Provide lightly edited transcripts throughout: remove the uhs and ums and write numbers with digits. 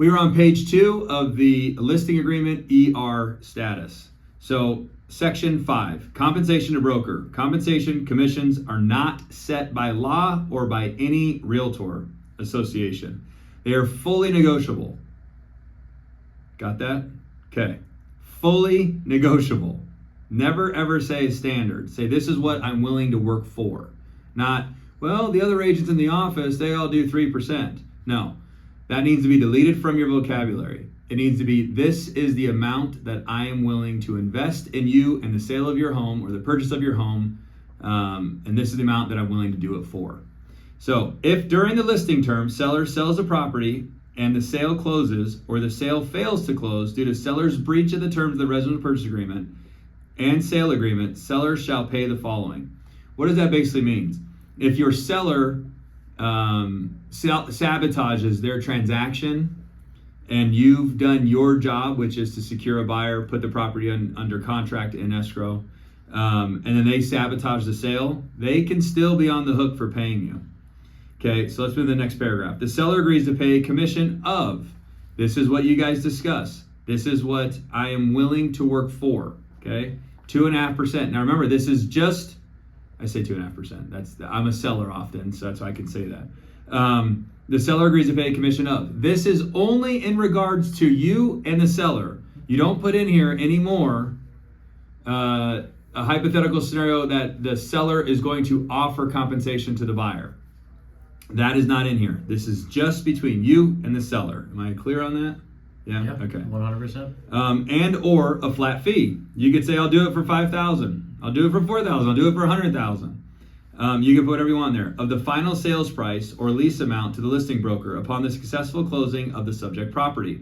We are on page 2 of the listing agreement ER status. So section 5, compensation to broker. Compensation commissions are not set by law or by any realtor association. They are fully negotiable. Got that? Okay. Fully negotiable. Never ever say standard. Say this is what I'm willing to work for. Not, well, the other agents in the office, they all do 3%. No. That needs to be deleted from your vocabulary. It needs to be, this is the amount that I am willing to invest in you and the sale of your home or the purchase of your home, and this is the amount that I'm willing to do it for. So if during the listing term, seller sells a property and the sale closes or the sale fails to close due to seller's breach of the terms of the residential purchase agreement and sale agreement, seller shall pay the following. What does that basically mean? If your seller sabotages their transaction and you've done your job, which is to secure a buyer, put the property under contract in escrow, and then they sabotage the sale, they can still be on the hook for paying you. Okay, so let's move to the next paragraph. The seller agrees to pay a commission of, this is what you guys discuss. This is what I am willing to work for, okay? 2.5%. Now remember, this is just, I say 2.5%. I'm a seller often, so that's why I can say that. The seller agrees to pay a commission of. This is only in regards to you and the seller. You don't put in here anymore a hypothetical scenario that the seller is going to offer compensation to the buyer. That is not in here. This is just between you and the seller. Am I clear on that? Yeah? Yep, okay. 100%. And or a flat fee. You could say, I'll do it for $5,000. I'll do it for $4,000. I'll do it for $100,000. You can put whatever you want there. Of the final sales price or lease amount to the listing broker upon the successful closing of the subject property.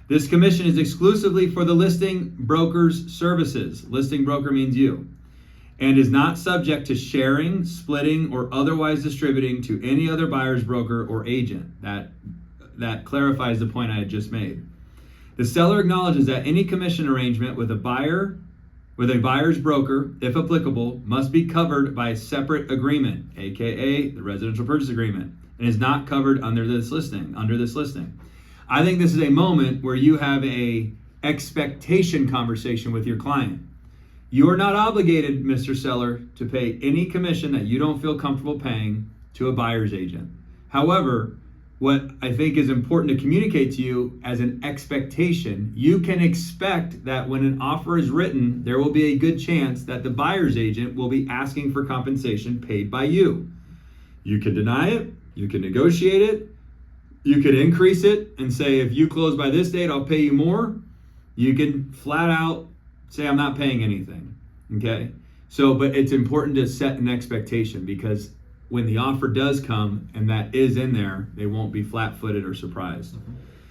This commission is exclusively for the listing broker's services. Listing broker means you. And is not subject to sharing, splitting, or otherwise distributing to any other buyer's broker or agent. That clarifies the point I had just made. The seller acknowledges that any commission arrangement with a buyer's broker, if applicable, must be covered by a separate agreement, aka the residential purchase agreement, and is not covered under this listing. I think this is a moment where you have a expectation conversation with your client. You are not obligated, Mr. Seller, to pay any commission that you don't feel comfortable paying to a buyer's agent. However, what I think is important to communicate to you as an expectation, you can expect that when an offer is written, there will be a good chance that the buyer's agent will be asking for compensation paid by you. You can deny it, you can negotiate it, you could increase it and say, if you close by this date, I'll pay you more. You can flat out say, I'm not paying anything, okay? So, but it's important to set an expectation because when the offer does come and that is in there, they won't be flat-footed or surprised.